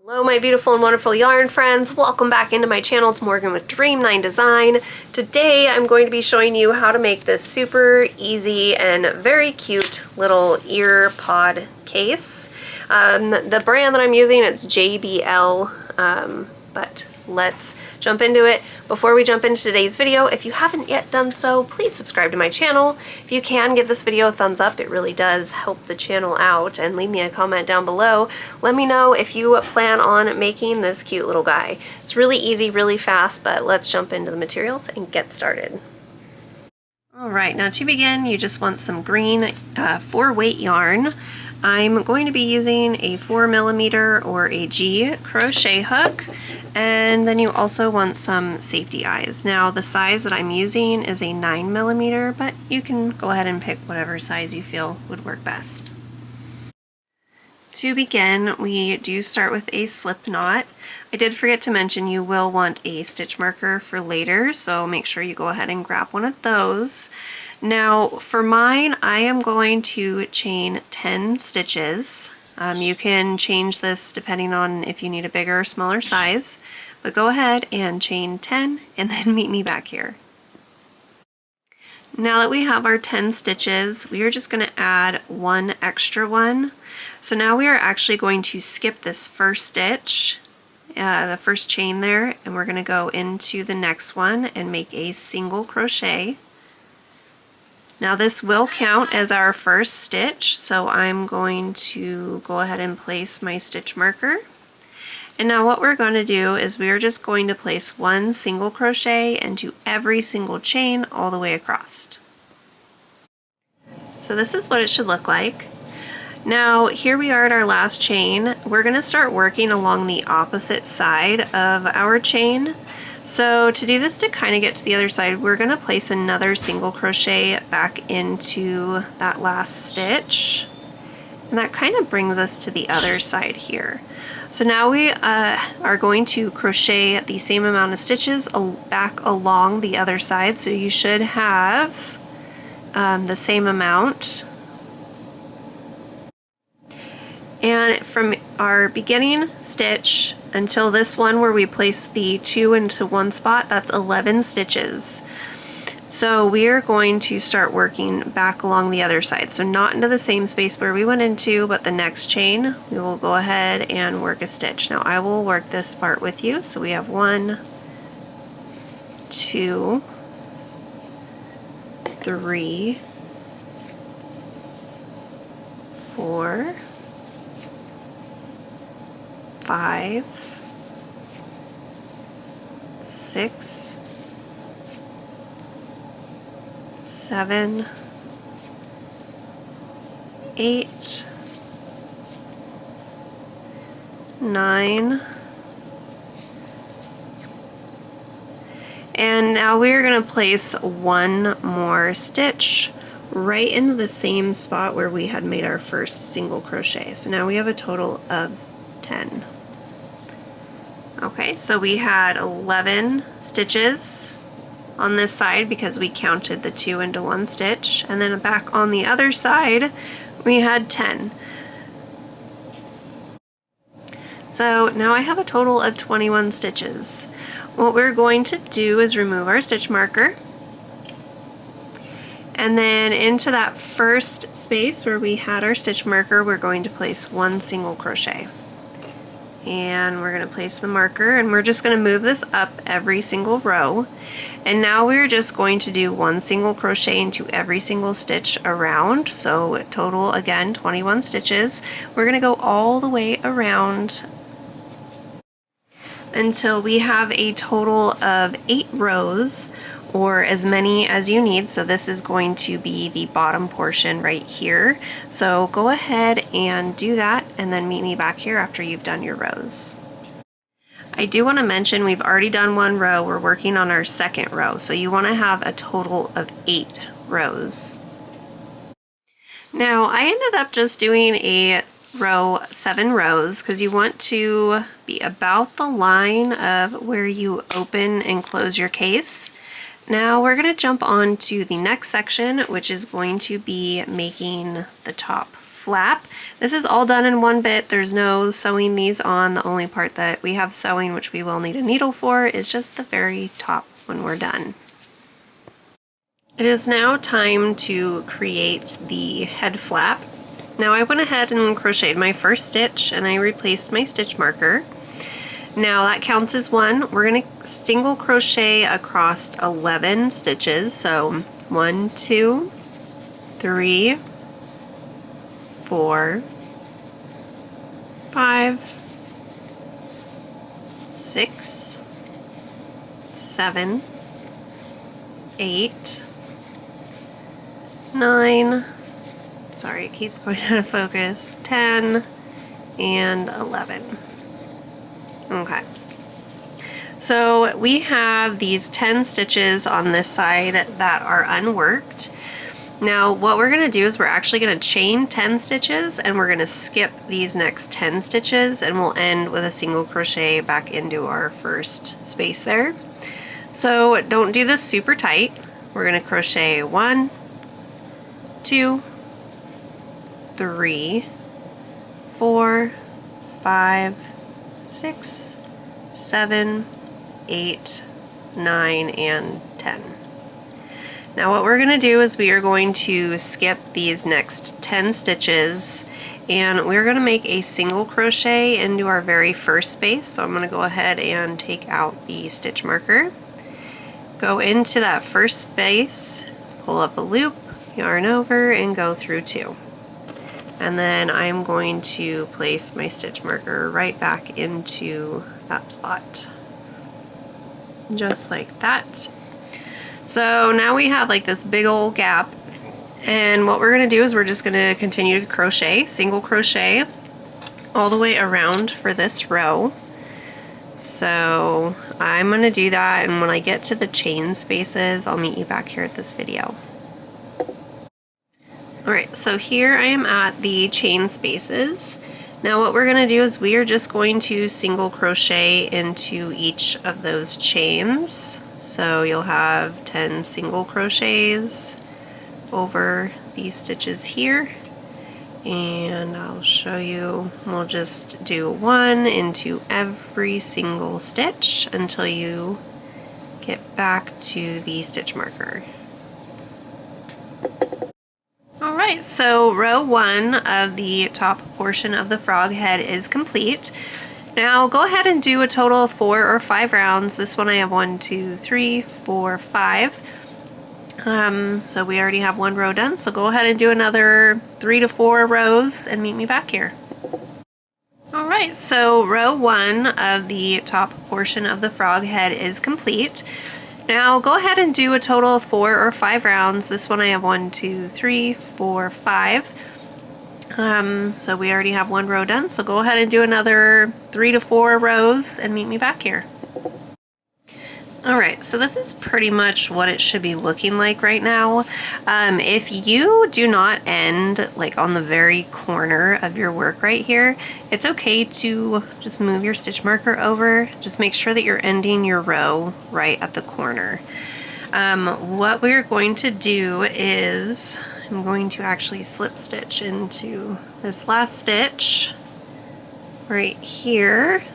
Hello my beautiful and wonderful yarn friends, welcome back into my channel. It's Morgan with Dream9 Design. Today I'm going to be showing you how to make this super easy and very cute little ear pod case. The brand that I'm using, it's JBL, but let's jump into it. Before we jump into today's video, if you haven't yet done so, please subscribe to my channel. If you can, give this video a thumbs up. It really does help the channel out, and leave me a comment down below. Let me know if you plan on making this cute little guy. It's really easy, really fast, but let's jump into the materials and get started. Alright, now to begin, you just want some green 4-weight yarn. I'm going to be using a 4mm or a G crochet hook, and then you also want some safety eyes. Now the size that I'm using is a 9mm, but you can go ahead and pick whatever size you feel would work best. To begin, we do start with a slip knot. I did forget to mention you will want a stitch marker for later, so make sure you go ahead and grab one of those. Now for mine, I am going to chain 10 stitches. You can change this depending on if you need a bigger or smaller size, but go ahead and chain 10 and then meet me back here. Now that we have our 10 stitches, we are just going to add one extra one. So now we are actually going to skip this first stitch, the first chain there, and we're going to go into the next one and make a single crochet. Now this will count as our first stitch, so I'm going to go ahead and place my stitch marker. And now what we're going to do is we're just going to place one single crochet into every single chain all the way across. So this is what it should look like. Now here we are at our last chain. We're going to start working along the opposite side of our chain. So to do this, to kind of get to the other side, we're going to place another single crochet back into that last stitch. And that kind of brings us to the other side here. So now we are going to crochet the same amount of stitches back along the other side. So you should have the same amount. And from our beginning stitch until this one where we place the 2 into one spot, that's 11 stitches. So we are going to start working back along the other side. So not into the same space where we went into, but the next chain, we will go ahead and work a stitch. Now I will work this part with you. So we have 1, 2, 3, 4, 5, 6, 7, 8, 9, and now we're going to place one more stitch right into the same spot where we had made our first single crochet. So now we have a total of 10. Okay, so we had 11 stitches on this side because we counted the 2 into one stitch, and then back on the other side we had 10. So now I have a total of 21 stitches. What we're going to do is remove our stitch marker, and then into that first space where we had our stitch marker, we're going to place one single crochet. And we're going to place the marker, and we're just going to move this up every single row. And now we're just going to do one single crochet into every single stitch around. So total, again, 21 stitches. We're going to go all the way around until we have a total of 8 rows, or as many as you need. So this is going to be the bottom portion right here. So go ahead and do that, and then meet me back here after you've done your rows. I do want to mention we've already done one row. We're working on our second row. So you want to have a total of 8 rows. Now I ended up just doing a row 7 rows because you want to be about the line of where you open and close your case. Now we're going to jump on to the next section, which is going to be making the top flap. This is all done in one bit. There's no sewing these on. The only part that we have sewing, which we will need a needle for, is just the very top when we're done. It is now time to create the head flap. Now I went ahead and crocheted my first stitch and I replaced my stitch marker. Now that counts as one. We're going to single crochet across 11 stitches. So 1, 2, 3, 4, 5, 6, 7, 8, 9, sorry, it keeps going out of focus, 10, and 11. Okay. So we have these 10 stitches on this side that are unworked. Now what we're going to do is we're actually going to chain 10 stitches and we're going to skip these next 10 stitches and we'll end with a single crochet back into our first space there. So don't do this super tight. We're going to crochet 1, 2, 3, 4, 5, 6, 7, 8, 9, and 10. Now what we're going to do is we are going to skip these next 10 stitches and we're going to make a single crochet into our very first space. So I'm going to go ahead and take out the stitch marker, go into that first space, pull up a loop, yarn over, and go through 2. And then I'm going to place my stitch marker right back into that spot. Just like that. So now we have like this big old gap, and what we're going to do is we're just going to continue to crochet, single crochet all the way around for this row. So I'm going to do that, and when I get to the chain spaces, I'll meet you back here at this video. Alright, so here I am at the chain spaces. Now what we're going to do is we are just going to single crochet into each of those chains. So you'll have 10 single crochets over these stitches here. And I'll show you, we'll just do 1 into every single stitch until you get back to the stitch marker. Alright, so row 1 of the top portion of the frog head is complete. Now go ahead and do a total of 4 or 5 rounds. This one I have 1, 2, 3, 4, 5. So we already have 1 row done, so go ahead and do another 3 to 4 rows and meet me back here. Alright, so row 1 of the top portion of the frog head is complete. Now go ahead and do a total of 4 or 5 rounds. This one I have 1, 2, 3, 4, 5. So we already have 1 row done, so go ahead and do another 3 to 4 rows and meet me back here. Alright, so this is pretty much what it should be looking like right now. If you do not end like on the very corner of your work right here, it's okay to just move your stitch marker over. Just make sure that you're ending your row right at the corner. What we're going to do is I'm going to actually slip stitch into this last stitch right here.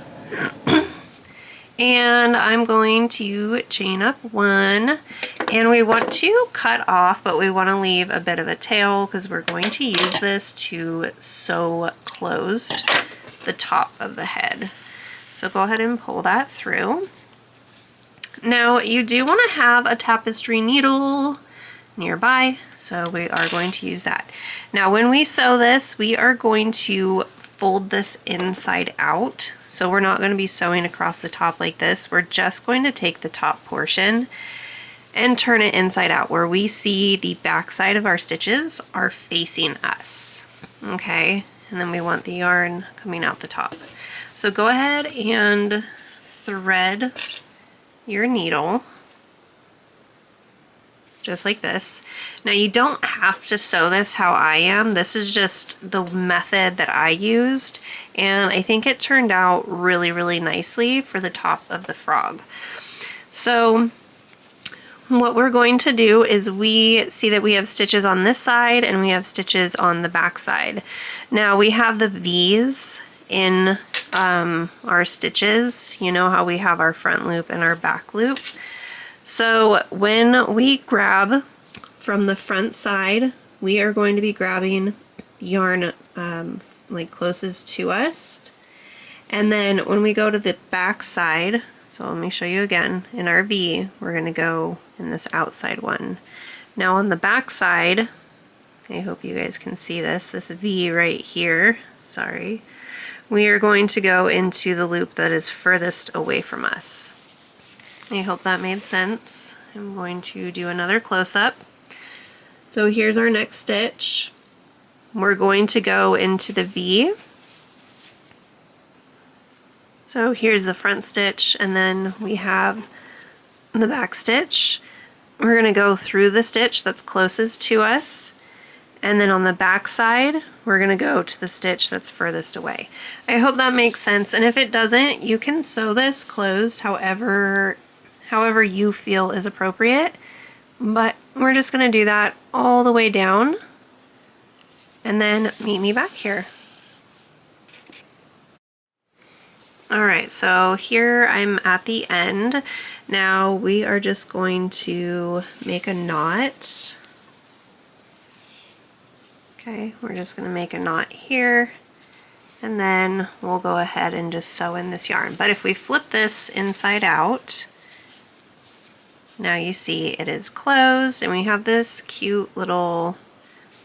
And I'm going to chain up 1, and we want to cut off, but we want to leave a bit of a tail because we're going to use this to sew closed the top of the head. So go ahead and pull that through. Now you do want to have a tapestry needle nearby, so we are going to use that. Now when we sew this, we are going to fold this inside out. So we're not going to be sewing across the top like this. We're just going to take the top portion and turn it inside out where we see the back side of our stitches are facing us. Okay, and then we want the yarn coming out the top. So go ahead and thread your needle just like this. Now you don't have to sew this how I am. This is just the method that I used, and I think it turned out really, really nicely for the top of the frog. So what we're going to do is we see that we have stitches on this side and we have stitches on the back side. Now we have the V's in our stitches. You know how we have our front loop and our back loop. So when we grab from the front side, we are going to be grabbing yarn like closest to us. And then when we go to the back side, so let me show you again, in our V, we're going to go in this outside one. Now on the back side, I hope you guys can see this V right here, sorry, we are going to go into the loop that is furthest away from us. I hope that made sense. I'm going to do another close-up. So here's our next stitch. We're going to go into the V. So here's the front stitch, and then we have the back stitch. We're going to go through the stitch that's closest to us, and then on the back side we're going to go to the stitch that's furthest away. I hope that makes sense, and if it doesn't, you can sew this closed however you feel is appropriate, but we're just going to do that all the way down, and then meet me back here. Alright, so here I'm at the end. Now we are just going to make a knot. Okay, we're just going to make a knot here, and then we'll go ahead and just sew in this yarn. But if we flip this inside out, now you see it is closed and we have this cute little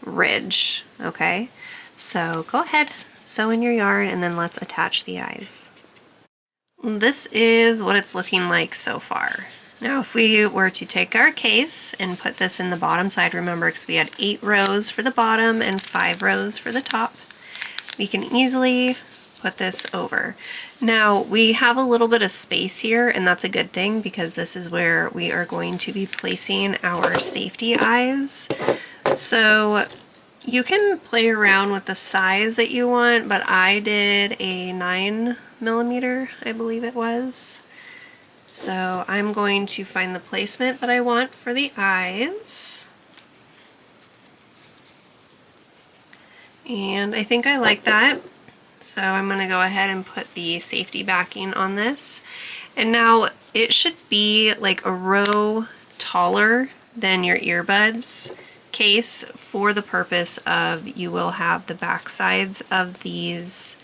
ridge, okay? So go ahead, sew in your yarn, and then let's attach the eyes. This is what it's looking like so far. Now if we were to take our case and put this in the bottom side, remember, because we had 8 rows for the bottom and 5 rows for the top, we can easily put this over. Now we have a little bit of space here, and that's a good thing because this is where we are going to be placing our safety eyes. So you can play around with the size that you want, but I did a 9mm, I believe it was. So I'm going to find the placement that I want for the eyes. And I think I like that. So I'm going to go ahead and put the safety backing on this. And now it should be like a row taller than your earbuds case for the purpose of you will have the back sides of these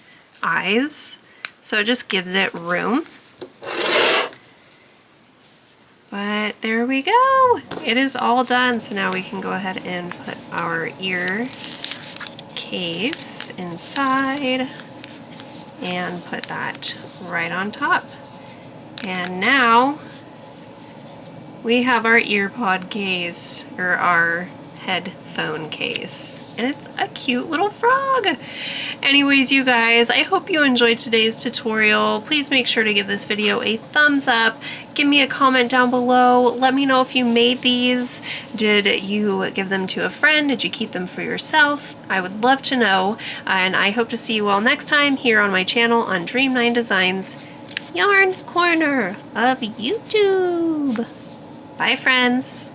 eyes. So it just gives it room. But there we go. It is all done. So now we can go ahead and put our ear case inside and put that right on top. And now we have our earpod case, or our headphone case. And it's a cute little frog. Anyways, you guys, I hope you enjoyed today's tutorial. Please make sure to give this video a thumbs up. Give me a comment down below. Let me know if you made these. Did you give them to a friend? Did you keep them for yourself? I would love to know. And I hope to see you all next time here on my channel on Dream9 Designs Yarn Corner of YouTube. Bye, friends.